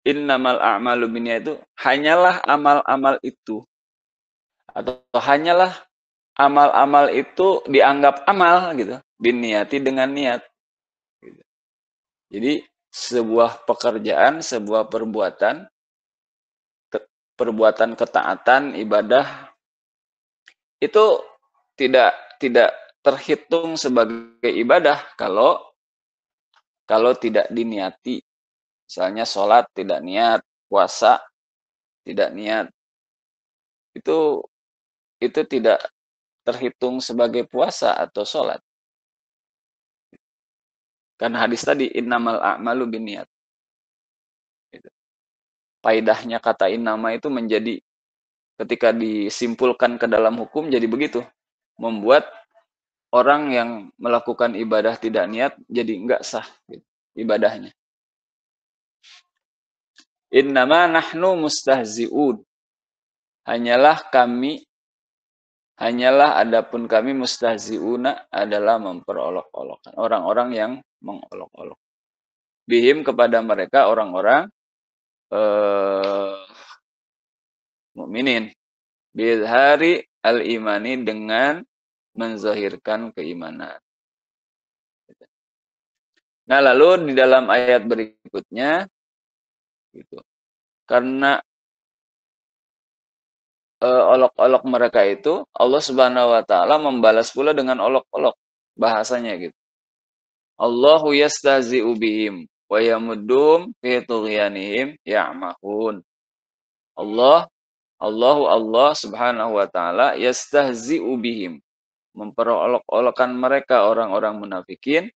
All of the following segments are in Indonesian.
innamal a'malu binniyat itu hanyalah amal-amal itu atau hanyalah amal-amal itu dianggap amal gitu, binniyati dengan niat gitu. Jadi sebuah pekerjaan, sebuah perbuatan, perbuatan ketaatan, ibadah itu tidak tidak terhitung sebagai ibadah kalau tidak diniati. Misalnya sholat tidak niat, puasa tidak niat, itu tidak terhitung sebagai puasa atau sholat. Karena hadis tadi innamal a'malu binniyat. Gitu. Faedahnya kata innama itu menjadi ketika disimpulkan ke dalam hukum jadi begitu, membuat orang yang melakukan ibadah tidak niat jadi enggak sah gitu, ibadahnya. Innama nahnu mustahzi'un. Hanyalah adapun kami mustahzi'una adalah memperolok-olokkan. Orang-orang yang mengolok-olok. Bihim kepada mereka orang-orang mukminin. Bidhari al-imani dengan menzahirkan keimanan. Nah, lalu di dalam ayat berikutnya gitu. Karena olok-olok mereka itu Allah Subhanahu wa taala membalas pula dengan olok-olok bahasanya gitu. Allahu yastahzi'u bihim wa yamuddum fi tughyanihim ya'mahun. Allah Subhanahu wa taala yastahzi'u bihim, memperolok-olokkan mereka orang-orang munafikin,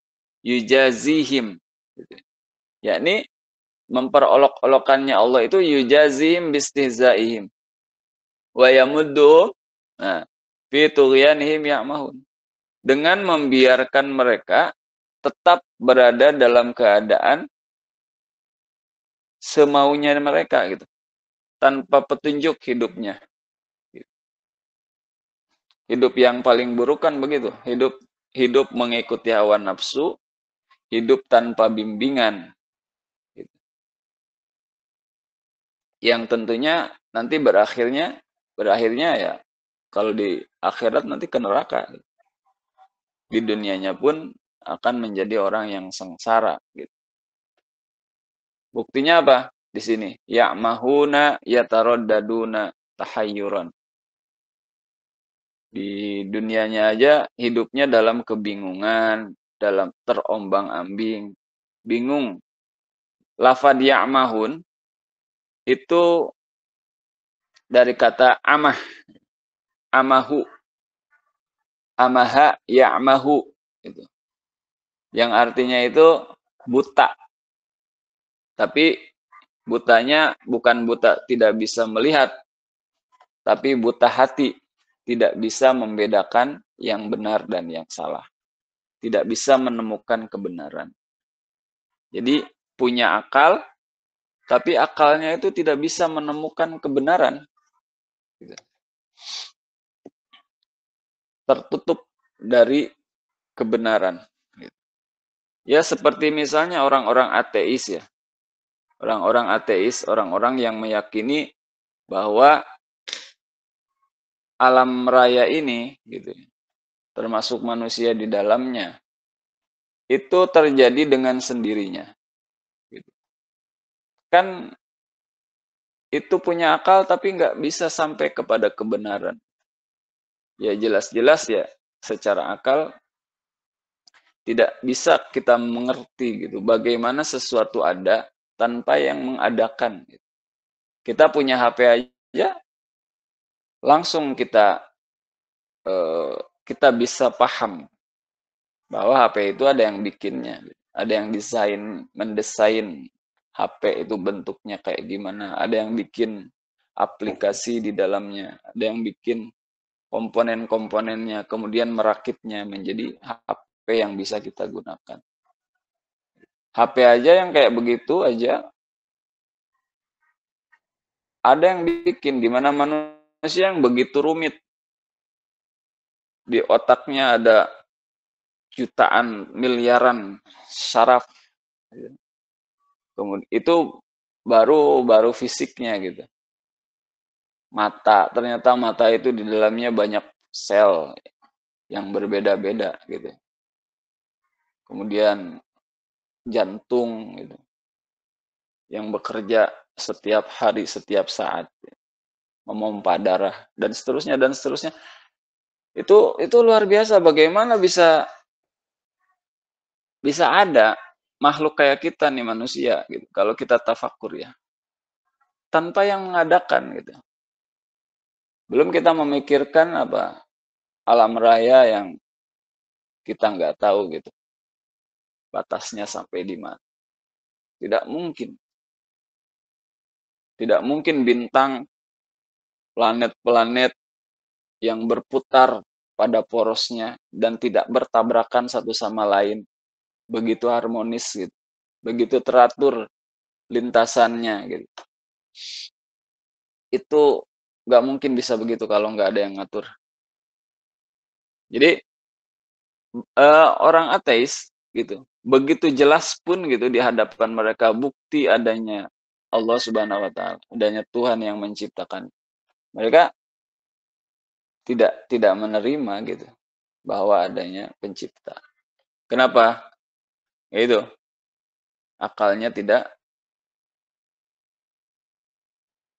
yujazihim gitu. Yakni memperolok-olokannya Allah itu yujazihim bistihzaihim wa yamuddu fi tughyanihim ya'mahun, dengan membiarkan mereka tetap berada dalam keadaan semaunya mereka gitu, tanpa petunjuk hidupnya. Hidup yang paling buruk kan begitu, hidup mengikuti hawa nafsu, hidup tanpa bimbingan. Yang tentunya nanti berakhirnya ya kalau di akhirat nanti ke neraka. Di dunianya pun akan menjadi orang yang sengsara gitu. Buktinya apa? Di sini, ya'mahuna yataraddaduna tahayyuran. Di dunianya aja hidupnya dalam kebingungan, dalam terombang-ambing, bingung. Lafad ya'mahun itu dari kata amah, amahu, amaha ya'mahu gitu. Yang artinya itu buta. Tapi butanya bukan buta tidak bisa melihat, tapi buta hati, tidak bisa membedakan yang benar dan yang salah. Tidak bisa menemukan kebenaran. Jadi punya akal, tapi akalnya itu tidak bisa menemukan kebenaran. Tertutup dari kebenaran. Ya seperti misalnya orang-orang ateis ya. Orang-orang ateis, orang-orang yang meyakini bahwa alam raya ini gitu, termasuk manusia di dalamnya, itu terjadi dengan sendirinya. Gitu. Kan itu punya akal tapi nggak bisa sampai kepada kebenaran. Ya jelas-jelas ya secara akal tidak bisa kita mengerti gitu bagaimana sesuatu ada tanpa yang mengadakan. Gitu. Kita punya HP aja langsung kita bisa paham bahwa HP itu ada yang bikinnya, ada yang mendesain HP itu bentuknya kayak gimana, ada yang bikin aplikasi di dalamnya, ada yang bikin komponen-komponennya, kemudian merakitnya menjadi HP yang bisa kita gunakan. HP aja yang kayak begitu aja, ada yang bikin, gimana manusia yang begitu rumit. Di otaknya ada jutaan, miliaran saraf. Kemudian itu baru fisiknya gitu. Mata, ternyata mata itu di dalamnya banyak sel yang berbeda-beda gitu. Kemudian jantung gitu, yang bekerja setiap hari, setiap saat, memompa darah dan seterusnya dan seterusnya. Itu luar biasa, bagaimana bisa ada makhluk kayak kita nih, manusia gitu. Kalau kita tafakur ya, tanpa yang mengadakan gitu. Belum kita memikirkan apa alam raya yang kita nggak tahu gitu, batasnya sampai di mana. Tidak mungkin. Tidak mungkin bintang, planet-planet yang berputar pada porosnya dan tidak bertabrakan satu sama lain. Begitu harmonis gitu. Begitu teratur lintasannya gitu. Itu nggak mungkin bisa begitu kalau nggak ada yang ngatur. Jadi orang ateis gitu, begitu jelas pun gitu di hadapan mereka bukti adanya Allah Subhanahu wa taala, adanya Tuhan yang menciptakan. Mereka tidak menerima gitu bahwa adanya pencipta. Kenapa? Ya itu, akalnya tidak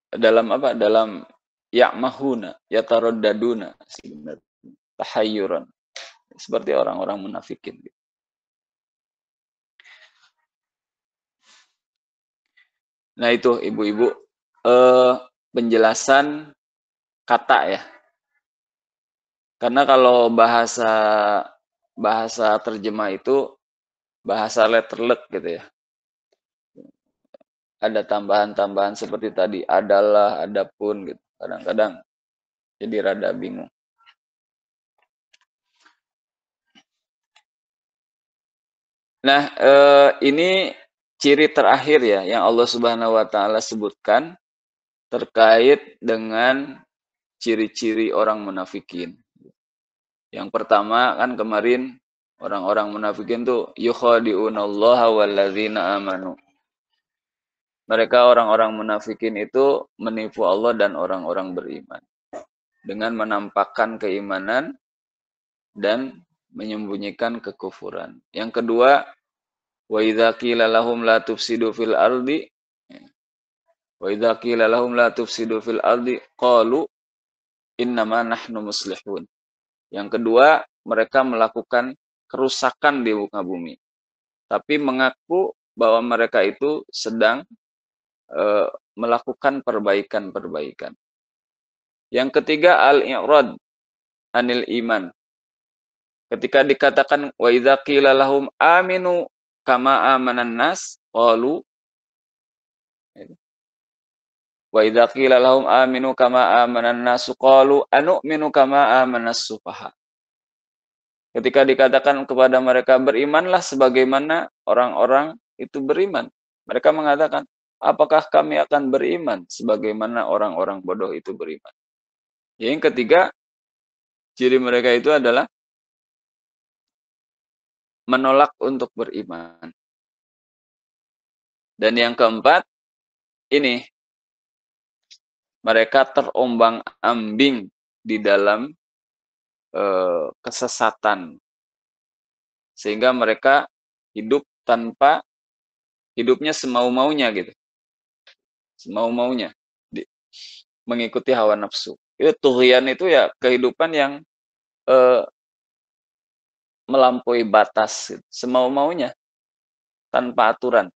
dalam apa? Dalam ya'mahuna, yataraddaduna sebenarnya, tahayyuran. Seperti orang-orang munafikin gitu. Nah itu ibu-ibu penjelasan kata ya. Karena kalau bahasa terjemah itu bahasa letterlek gitu ya. Ada tambahan-tambahan seperti tadi, adalah, adapun gitu. Kadang-kadang jadi rada bingung. Nah, ini ciri terakhir ya yang Allah Subhanahu wa taala sebutkan terkait dengan ciri-ciri orang munafikin. Yang pertama kan kemarin orang-orang munafikin tuh yukhadi'unallaha walladzina amanu. Mereka orang-orang munafikin itu menipu Allah dan orang-orang beriman dengan menampakkan keimanan dan menyembunyikan kekufuran. Yang kedua, wa idza qila lahum la tufsidu fil ardi wa idza qila lahum la tufsidu fil ardi qalu innama nahnu muslihun. Yang kedua, mereka melakukan kerusakan di muka bumi, tapi mengaku bahwa mereka itu sedang melakukan perbaikan-perbaikan. Yang ketiga, al-i'rad anil iman. Ketika dikatakan wa idza qila lahum aminu kama amanan nas qalu wa idza qila lahum aminu kama amanan nas qalu anu'minu kama amanas sufaha. Ketika dikatakan kepada mereka berimanlah sebagaimana orang-orang itu beriman, mereka mengatakan, apakah kami akan beriman sebagaimana orang-orang bodoh itu beriman? Yang ketiga, ciri mereka itu adalah menolak untuk beriman. Dan yang keempat, ini mereka terombang-ambing di dalam kesesatan. Sehingga mereka hidup tanpa, hidupnya semau-maunya gitu. Semau-maunya. Mengikuti hawa nafsu. Itu tughyan itu ya kehidupan yang melampaui batas. Gitu. Semau-maunya. Tanpa aturan.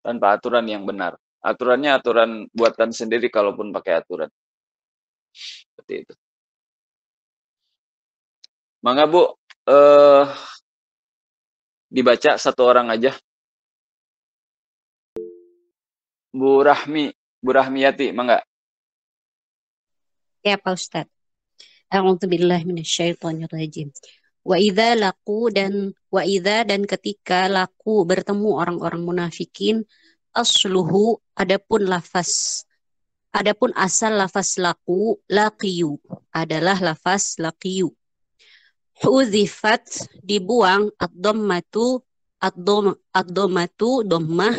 Tanpa aturan yang benar. Aturannya aturan buatan sendiri kalaupun pakai aturan. Seperti itu. Mangga Bu, dibaca satu orang aja. Bu Rahmiyati, mangga. Ya Pak Ustadz. A'udzubillahi minasyaitonirrajim. Wa idza laqu dan ketika laku bertemu orang-orang munafikin asluhu adapun asal lafaz laqiyu adalah lafaz laqiyu. Huzifat dibuang ad-dhammatu dhammah